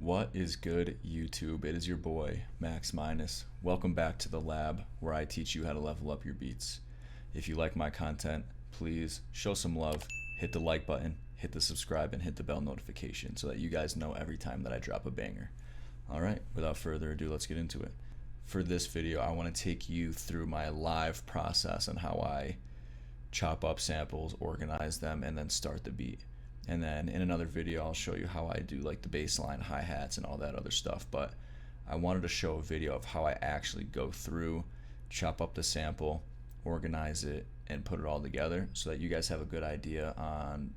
What is good, YouTube? It is your boy, Max Minus. Welcome back to the lab where I teach you how to level up your beats. If you like my content, please show some love, hit the like button, hit the subscribe, and hit the bell notification so that you guys know every time that I drop a banger. Alright, without further ado, let's get into it. For this video, I want to take you through my live process on how I chop up samples, organize them, and then start the beat. And then in another video, I'll show you how I do like the bass line, hi-hats, and all that other stuff. But I wanted to show a video of how I actually go through, chop up the sample, organize it, and put it all together so that you guys have a good idea on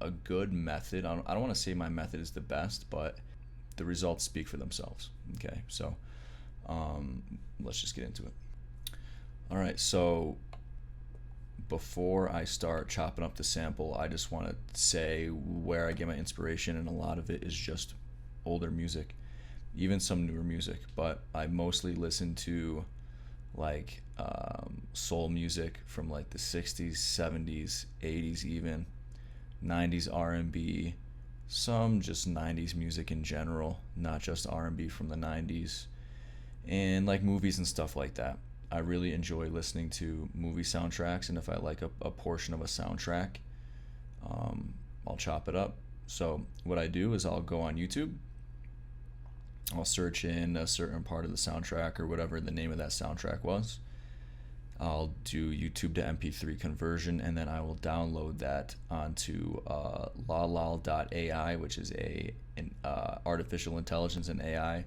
a good method. I don't want to say my method is the best, but the results speak for themselves. Okay, so let's just get into it. All right, so before I start chopping up the sample, I just want to say where I get my inspiration, and a lot of it is just older music, even some newer music, but I mostly listen to like soul music from like the 60s, 70s, 80s, even 90s R&B, some just 90s music in general, not just R&B from the 90s, and like movies and stuff like that. I really enjoy listening to movie soundtracks, and if I like a portion of a soundtrack, I'll chop it up. So what I do is I'll go on YouTube, I'll search in a certain part of the soundtrack or whatever the name of that soundtrack was. I'll do YouTube to MP3 conversion, and then I will download that onto lalal.ai, which is an artificial intelligence and AI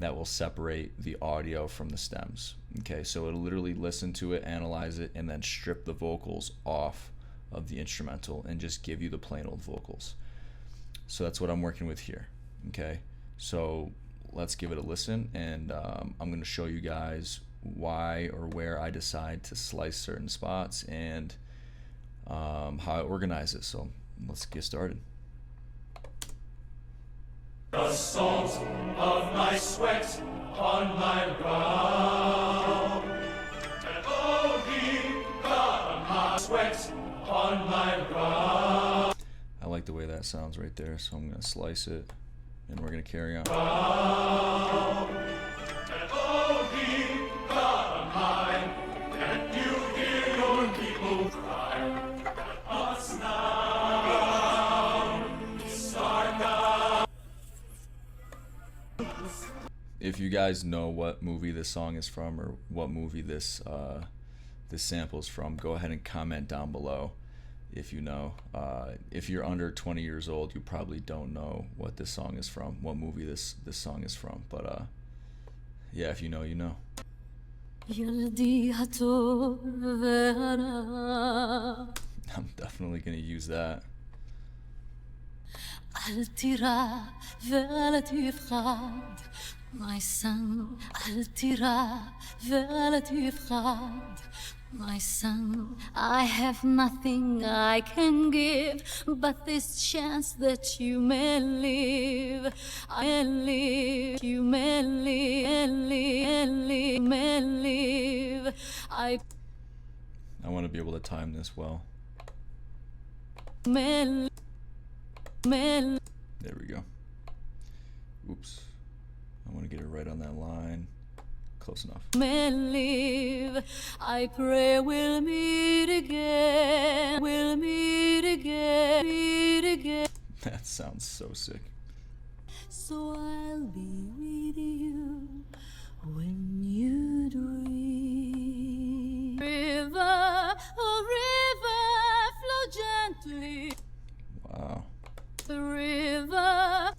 that will separate the audio from the stems. Okay, so it'll literally listen to it, analyze it, and then strip the vocals off of the instrumental and just give you the plain old vocals. So that's what I'm working with here. Okay, so let's give it a listen, and I'm going to show you guys why or where I decide to slice certain spots and how I organize it. So let's get started. The salt of my sweat on my brow, and oh, got my sweat on my brow. I like the way that sounds right there, so I'm going to slice it, and we're going to carry on. And oh, got mine, and you hear your people cry. Us now, start now. If you guys know what movie this song is from, or what movie this sample is from, go ahead and comment down below if you know. If you're under 20 years old, you probably don't know what this song is from, what movie this song is from. But yeah, if you know, you know. I'm definitely gonna use that. My son, my son, I have nothing I can give but this chance that you may live. I live, you may live. I want to be able to time this well. may There we go. Oops. I want to get it right on that line. Close enough. live. I pray we'll meet again. We'll meet again. Meet again. That sounds so sick. So I'll be with you when you dream. River, oh river, flow gently. Wow. The river,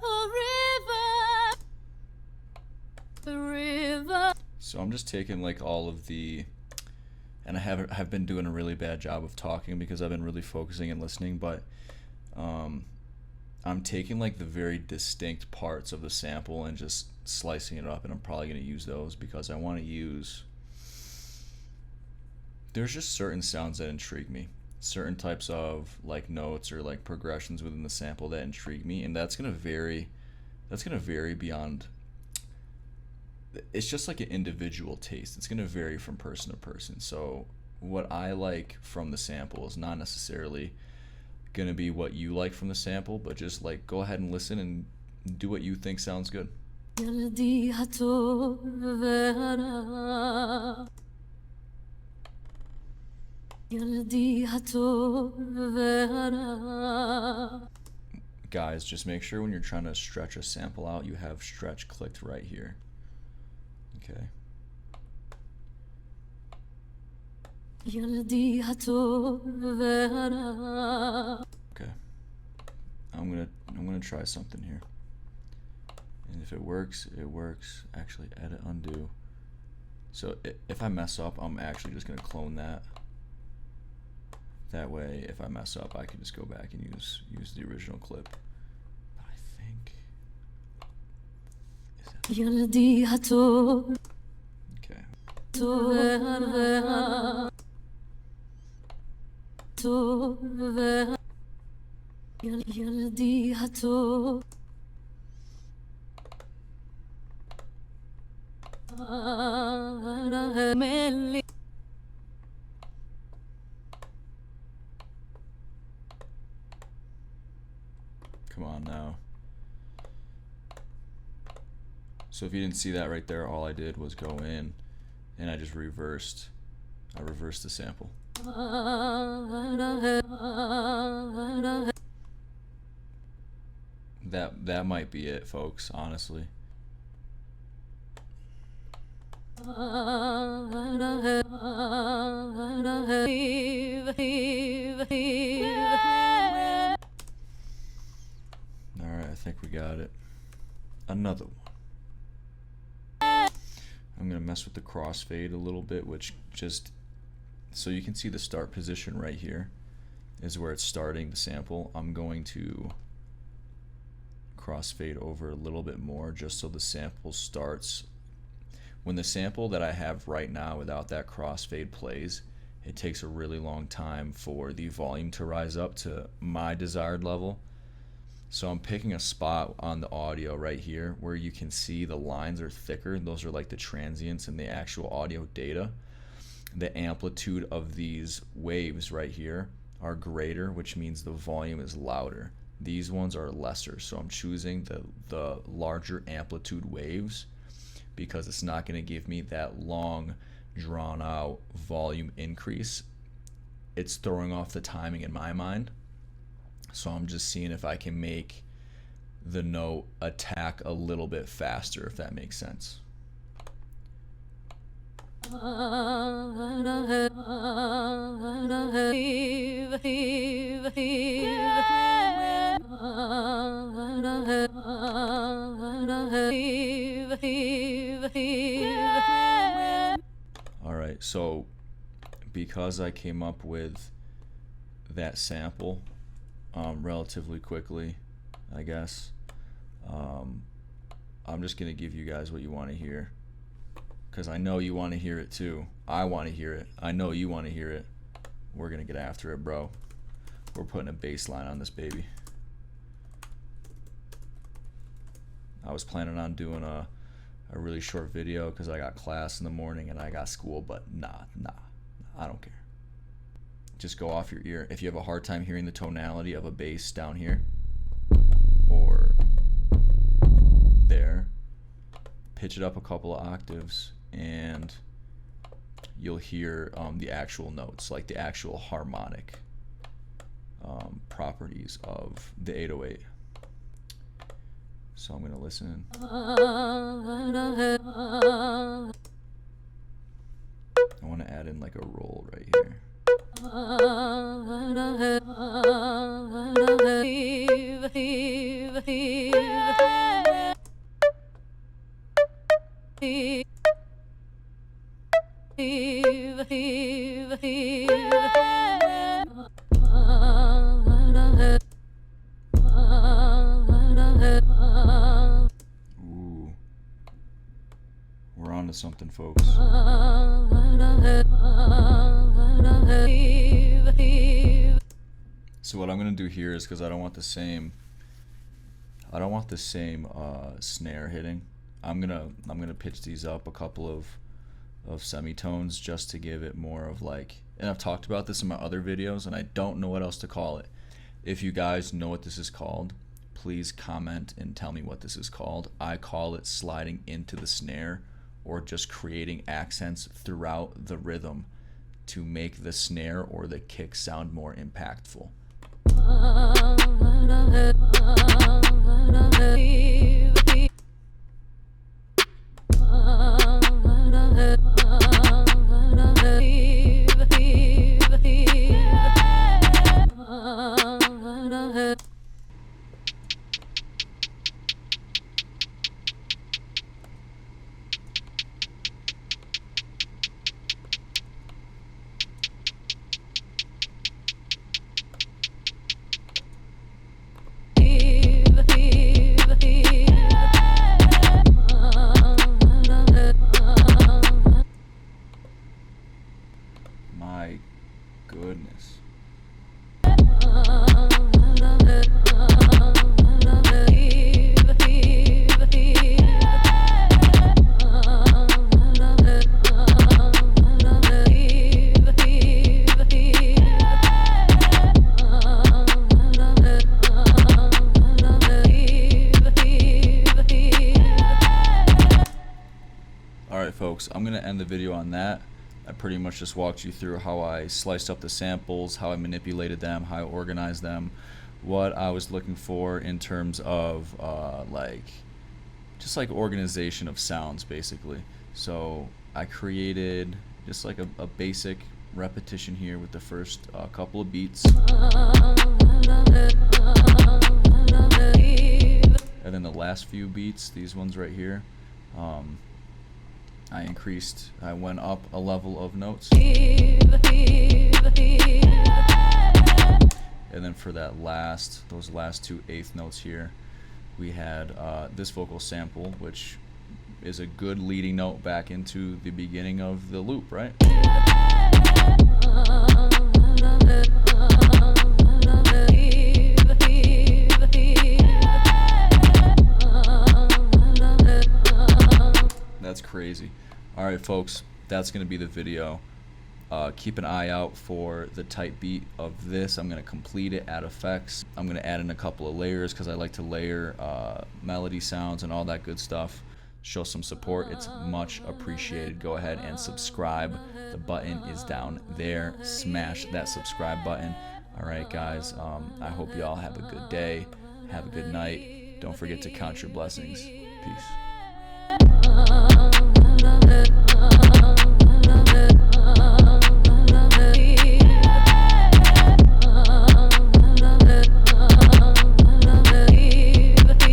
oh river, the river. So I'm just taking like all of the, and I have been doing a really bad job of talking because I've been really focusing and listening, but I'm taking like the very distinct parts of the sample and just slicing it up, and I'm probably going to use those because I want to use, there's just certain sounds that intrigue me, certain types of like notes or like progressions within the sample that intrigue me, and that's gonna vary beyond, it's just like an individual taste. It's gonna vary from person to person. So what I like from the sample is not necessarily gonna be what you like from the sample, but just like go ahead and listen and do what you think sounds good. ילדי הטוב והרע, ילדי הטוב והרע. Guys, just make sure when you're trying to stretch a sample out, you have stretch clicked right here. Okay. ילדי הטוב והרע. Okay. I'm gonna try something here. And if it works, it works. Actually, edit, undo. So if I mess up, I'm actually just gonna clone that. That way, if I mess up, I can just go back and use the original clip. But I think is that ילדי הטוב okay? והרע, טוב והרע, ילדי הטוב הרמלי. Come on now. So if you didn't see that right there, all I did was go in and I just reversed. I reversed the sample. That might be it, folks, honestly. Alright, I think we got it. Another one. I'm gonna mess with the crossfade a little bit, which just so you can see the start position right here is where it's starting the sample. I'm going to crossfade over a little bit more just so the sample starts. When the sample that I have right now without that crossfade plays, it takes a really long time for the volume to rise up to my desired level. So I'm picking a spot on the audio right here where you can see the lines are thicker. Those are like the transients in the actual audio data. The amplitude of these waves right here are greater, which means the volume is louder. These ones are lesser, so I'm choosing the larger amplitude waves because it's not going to give me that long drawn out volume increase. It's throwing off the timing in my mind. So I'm just seeing if I can make the note attack a little bit faster, if that makes sense. Alright, so because I came up with that sample relatively quickly, I guess, I'm just gonna give you guys what you want to hear, because I know you want to hear it too. I want to hear it. I know you want to hear it. We're gonna get after it, bro. We're putting a bass line on this baby. I was planning on doing a really short video because I got class in the morning and I got school, but nah, I don't care. Just go off your ear. If you have a hard time hearing the tonality of a bass down here or there, pitch it up a couple of octaves and you'll hear the actual notes, like the actual harmonic properties of the 808. So I'm gonna listen. I want to add in like a roll right here. Ooh, we're on to something, folks. So what I'm gonna do here is, because I don't want the same snare hitting, I'm gonna pitch these up a couple of semitones just to give it more of like, and I've talked about this in my other videos and I don't know what else to call it. If you guys know what this is called, please comment and tell me what this is called. I call it sliding into the snare, or just creating accents throughout the rhythm to make the snare or the kick sound more impactful. My goodness. Alright folks, I'm going to end the video on that. I pretty much just walked you through how I sliced up the samples, how I manipulated them, how I organized them, what I was looking for in terms of just like organization of sounds basically. So I created just like a basic repetition here with the first couple of beats. And then the last few beats, these ones right here, I went up a level of notes. And then for those last two eighth notes here, we had this vocal sample, which is a good leading note back into the beginning of the loop, right? That's crazy. Alright folks, that's going to be the video. Keep an eye out for the type beat of this. I'm going to complete it, add effects. I'm going to add in a couple of layers because I like to layer melody sounds and all that good stuff. Show some support. It's much appreciated. Go ahead and subscribe. The button is down there. Smash that subscribe button. Alright guys, I hope y'all have a good day. Have a good night. Don't forget to count your blessings. Peace.